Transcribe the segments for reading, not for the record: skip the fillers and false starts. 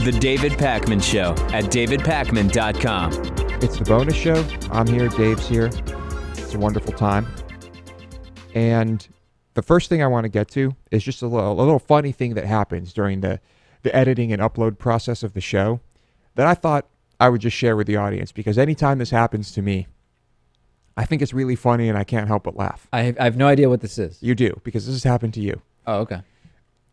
The David Pakman Show at davidpakman.com. It's the bonus show. I'm here. Dave's here. It's a wonderful time. And the first thing I want to get to is just a little funny thing that happens during the editing and upload process of the show that I thought I would just share with the audience, because anytime this happens to me, I think it's really funny and I can't help but laugh. I have no idea what this is. You do, because this has happened to you. Oh, okay.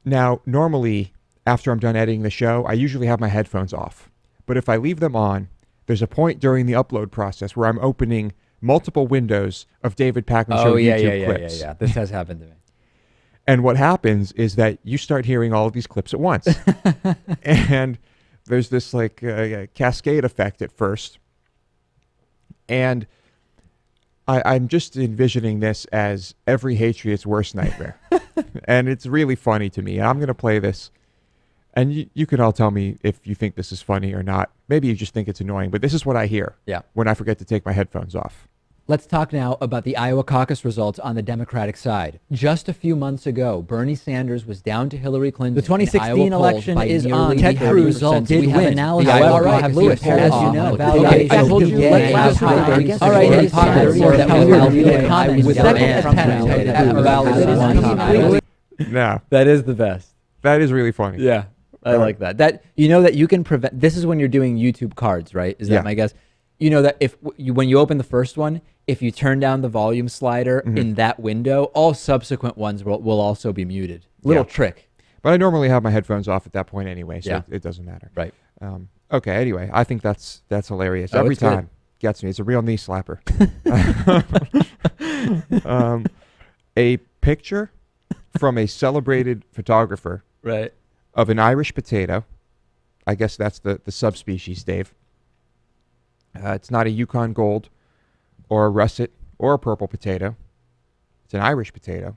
Now, normally, after I'm done editing the show, I usually have my headphones off. But if I leave them on, there's a point during the upload process where I'm opening multiple windows of David Pakman Show YouTube clips. Yeah. This has happened to me. And what happens is that you start hearing all of these clips at once. And there's this like cascade effect at first. And I'm just envisioning this as every Patriot's worst nightmare. And it's really funny to me. And I'm going to play this. And you can all tell me if you think this is funny or not. Maybe you just think it's annoying. But this is what I hear when I forget to take my headphones off. Let's talk now about the Iowa caucus results on the Democratic side. Just a few months ago, Bernie Sanders was down to Hillary Clinton. The 2016 election is on. Ted Cruz did win. Analysis. All right, Lewis, as you know. Okay, I told you last time. All right, it's No. That is the best. That is really funny. Yeah, I like that. That you can prevent. This is when you're doing YouTube cards, right? Is that my guess? You know that when you open the first one, if you turn down the volume slider in that window, all subsequent ones will also be muted. Little trick. But I normally have my headphones off at that point anyway, so it doesn't matter. Right. Okay. Anyway, I think that's hilarious. Oh, Every time gets me. It's a real knee slapper. A picture from a celebrated photographer. Right. Of an Irish potato. I guess that's the subspecies, Dave. It's not a Yukon Gold or a russet or a purple potato. It's an Irish potato.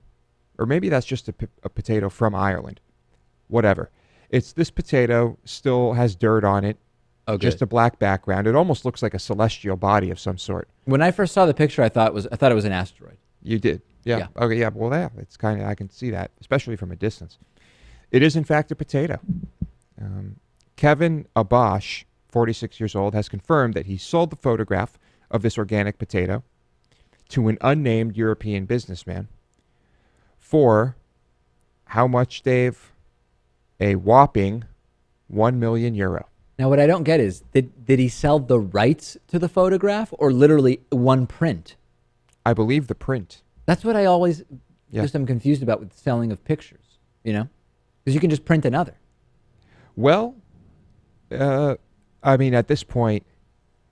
Or maybe that's just a potato from Ireland. Whatever. This potato still has dirt on it. Okay. Just a black background. It almost looks like a celestial body of some sort. When I first saw the picture, I thought it was an asteroid. You did? Yeah. Okay, yeah. Well, yeah, it's kind of, I can see that, especially from a distance. It is, in fact, a potato. Kevin Abash, 46 years old, has confirmed that he sold the photograph of this organic potato to an unnamed European businessman for how much, Dave? A whopping €1 million. Now, what I don't get is, did he sell the rights to the photograph or literally one print? I believe the print. That's what I always just am confused about with selling of pictures, because you can just print another. Well, I mean, at this point,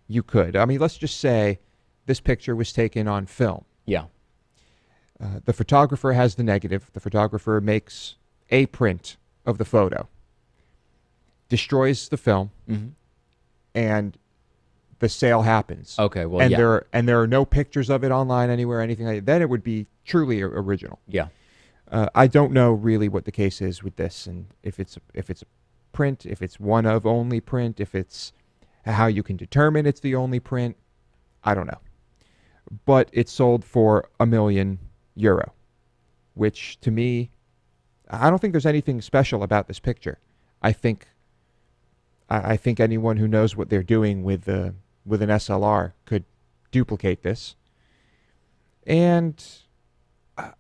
you could. I mean, let's just say this picture was taken on film. Yeah. The photographer has the negative. The photographer makes a print of the photo, destroys the film, and the sale happens. Okay, well, and there are no pictures of it online anywhere, anything like that. Then it would be truly original. Yeah. I don't know really what the case is with this, and if it's a print, if it's one of only print, if it's how you can determine it's the only print. I don't know. But it sold for €1 million, which to me, I don't think there's anything special about this picture. I think anyone who knows what they're doing with an SLR could duplicate this. And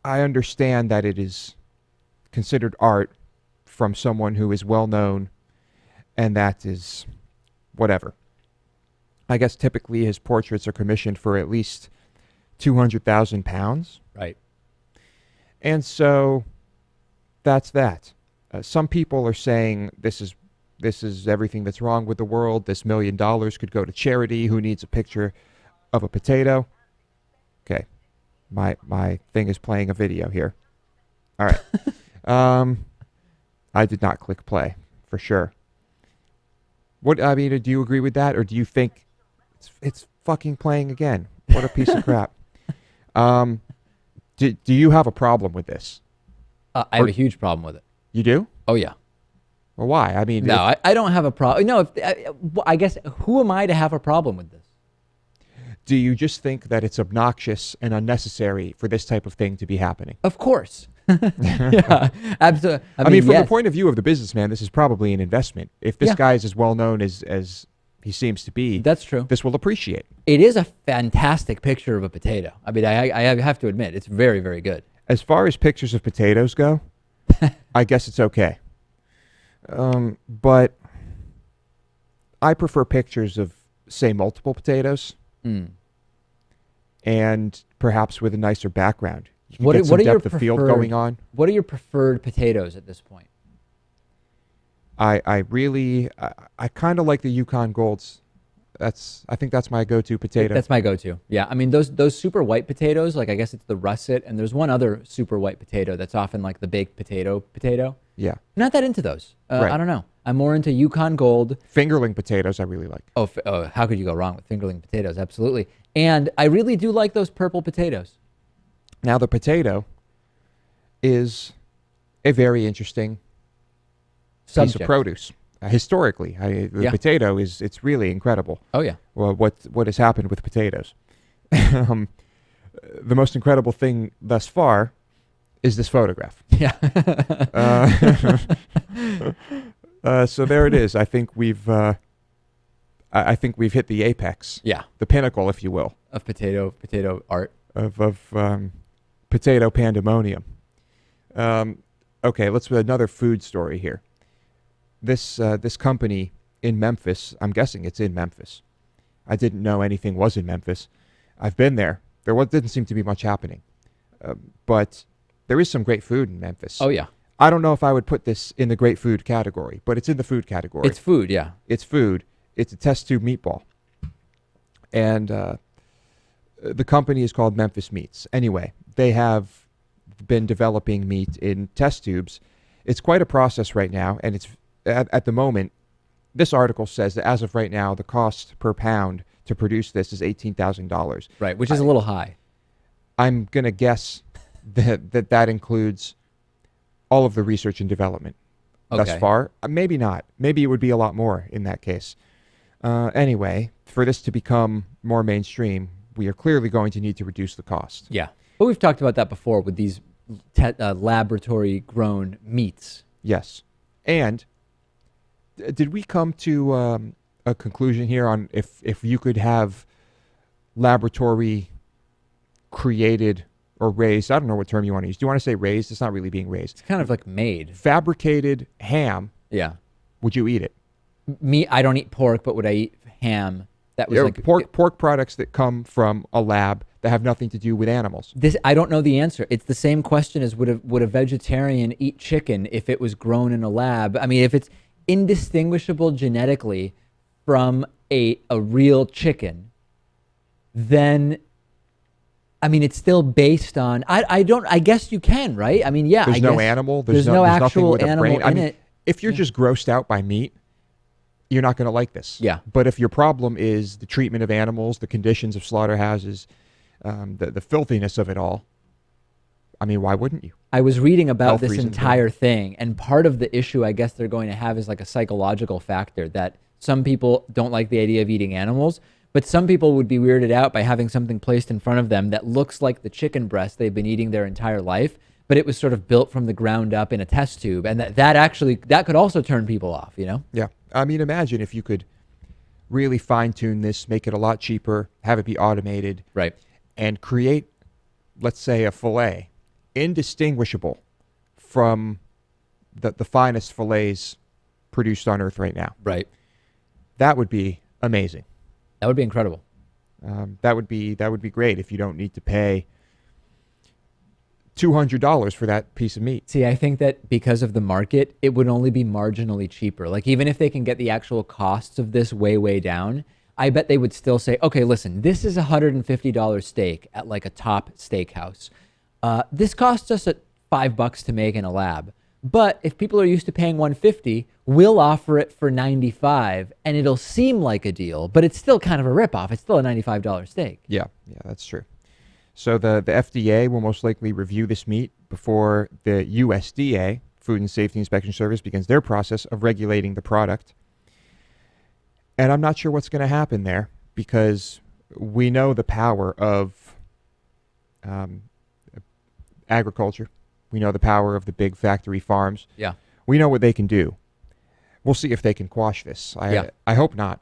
I understand that it is considered art from someone who is well known, and that is whatever. I guess typically his portraits are commissioned for at least £200,000. Right. And so that's that. Some people are saying this is everything that's wrong with the world. This $1 million could go to charity. Who needs a picture of a potato? Okay. My thing is playing a video here. All right. I did not click play, for sure. Do you agree with that, or do you think it's fucking playing again? What a piece of crap. Do you have a problem with this? I have a huge problem with it. You do? Oh, yeah. Well, why? I mean, no, I don't have a problem. No, I guess, who am I to have a problem with this? Do you just think that it's obnoxious and unnecessary for this type of thing to be happening? Of course. Yeah, absolutely. I mean, from yes. the point of view of the businessman, this is probably an investment. If this guy is as well known as he seems to be, That's true. this will appreciate. It is a fantastic picture of a potato. I mean, I have to admit, it's very, very good. As far as pictures of potatoes go, I guess it's okay. But I prefer pictures of, say, multiple potatoes, and perhaps with a nicer background. You can get some depth of field going on. What are your preferred potatoes at this point? I kind of like the Yukon Golds. I think that's my go-to potato. That's my go-to. Yeah, I mean those super white potatoes, like I guess it's the russet, and there's one other super white potato that's often like the baked potato. Yeah. I'm not that into those. Right. I don't know. I'm more into Yukon Gold. Fingerling potatoes I really like. Oh, how could you go wrong with fingerling potatoes? Absolutely. And I really do like those purple potatoes. Now the potato is a very interesting piece of produce. Historically, the potato it's really incredible. Oh yeah. Well, what has happened with potatoes? The most incredible thing thus far is this photograph. Yeah. So there it is. I think we've hit the apex. Yeah. The pinnacle, if you will, of potato art. Of potato pandemonium. Okay, let's do another food story here. This company in Memphis, I'm guessing it's in Memphis. I didn't know anything was in Memphis. I've been there. Didn't seem to be much happening. But there is some great food in Memphis. Oh, yeah. I don't know if I would put this in the great food category, but it's in the food category. It's food, yeah. It's food. It's a test tube meatball. And the company is called Memphis Meats. Anyway, they have been developing meat in test tubes. It's quite a process right now, and it's at the moment, this article says that as of right now, the cost per pound to produce this is $18,000. Right, which is a little high. I'm going to guess that includes all of the research and development thus far. Maybe not. Maybe it would be a lot more in that case. Anyway, for this to become more mainstream, we are clearly going to need to reduce the cost. Yeah. But we've talked about that before with these laboratory-grown meats. Yes. And did we come to a conclusion here on if you could have laboratory created or raised, I don't know what term you want to use. Do you want to say raised? It's not really being raised. It's kind of like made. Fabricated ham. Yeah. Would you eat it? Me, I don't eat pork, but would I eat ham? That was like pork products that come from a lab that have nothing to do with animals. This I don't know the answer. It's the same question as would a vegetarian eat chicken if it was grown in a lab? I mean, if it's indistinguishable genetically from a real chicken, then I mean it's still based on I guess you can, right? I mean, yeah. There's no animal. There's no nothing actual with a animal brain. in it. If you're just grossed out by meat, you're not going to like this. Yeah. But if your problem is the treatment of animals, the conditions of slaughterhouses, the filthiness of it all, I mean, why wouldn't you? I was reading about Health this reasons, entire thing, and part of the issue I guess they're going to have is like a psychological factor that some people don't like the idea of eating animals, but some people would be weirded out by having something placed in front of them that looks like the chicken breast they've been eating their entire life, but it was sort of built from the ground up in a test tube, and that could also turn people off, you know? Yeah. I mean, imagine if you could really fine-tune this, make it a lot cheaper, have it be automated. Right. And create, let's say, a fillet indistinguishable from the finest fillets produced on Earth right now. Right. That would be amazing. That would be incredible. That would be great if you don't need to pay $200 for that piece of meat. See, I think that because of the market, it would only be marginally cheaper. Like even if they can get the actual costs of this way, way down, I bet they would still say, okay, listen, this is a $150 steak at like a top steakhouse. This costs us at $5 to make in a lab. But if people are used to paying $150, we'll offer it for $95, and it'll seem like a deal, but it's still kind of a ripoff. It's still a $95 steak. Yeah, that's true. So the FDA will most likely review this meat before the USDA, Food and Safety Inspection Service, begins their process of regulating the product. And I'm not sure what's going to happen there because we know the power of agriculture We know the power of the big factory farms. Yeah. We know what they can do. We'll see if they can quash this. I hope not.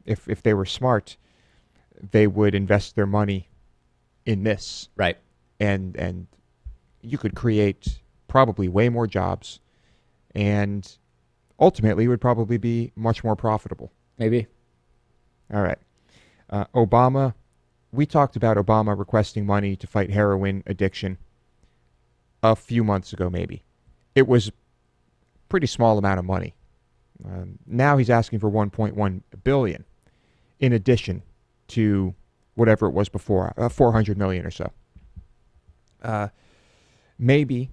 If they were smart, they would invest their money in this. Right. And you could create probably way more jobs, and ultimately it would probably be much more profitable. Maybe. All right. Obama, we talked about Obama requesting money to fight heroin addiction a few months ago, maybe. It was a pretty small amount of money. Now he's asking for $1.1 billion in addition to whatever it was before, $400 million or so. Maybe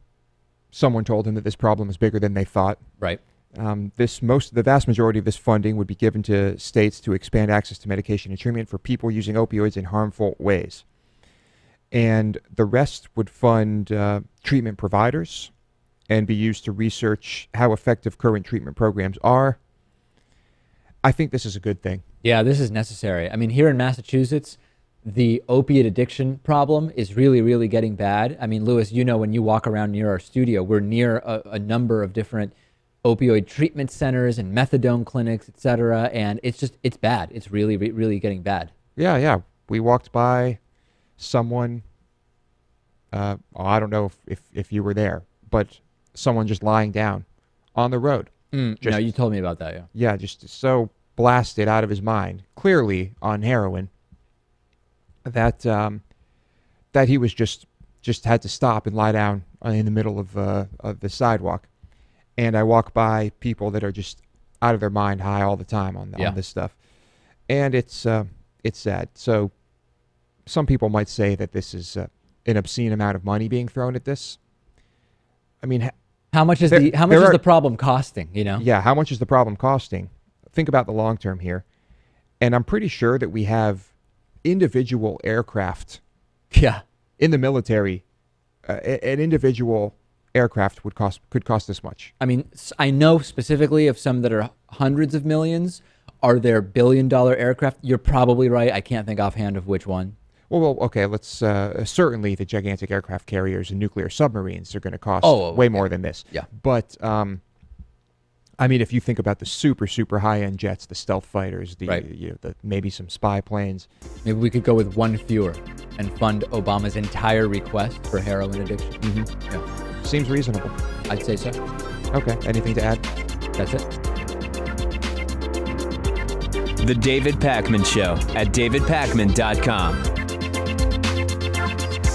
someone told him that this problem is bigger than they thought. Right. The vast majority of this funding would be given to states to expand access to medication and treatment for people using opioids in harmful ways. And the rest would fund treatment providers and be used to research how effective current treatment programs are. I think this is a good thing. Yeah, this is necessary. I mean, here in Massachusetts, the opiate addiction problem is really, really getting bad. I mean, Lewis, you know, when you walk around near our studio, we're near a number of different opioid treatment centers and methadone clinics, et cetera. And it's bad. It's really, really getting bad. Yeah. We walked by someone, I don't know if you were there, but someone just lying down on the road. No, you told me about that, yeah. Yeah, just so blasted out of his mind, clearly on heroin, that he was just had to stop and lie down in the middle of the sidewalk. And I walk by people that are just out of their mind, high all the time on this stuff, and it's sad. So some people might say that this is an obscene amount of money being thrown at this. I mean, how much is the problem costing? You know? Yeah, how much is the problem costing? Think about the long term here, and I'm pretty sure that we have individual aircraft. Yeah. In the military, an individual aircraft could cost this much. I mean, I know specifically of some that are hundreds of millions. Are there billion-dollar aircraft? You're probably right. I can't think offhand of which one. Well, okay. Let's certainly the gigantic aircraft carriers and nuclear submarines are going to cost way more than this. Yeah. But I mean, if you think about the super high-end jets, the stealth fighters, the maybe some spy planes. Maybe we could go with one fewer and fund Obama's entire request for heroin addiction. Mm-hmm. Yeah. Seems reasonable. I'd say so. Okay. Anything to add? That's it. The David Pakman Show at davidpakman.com.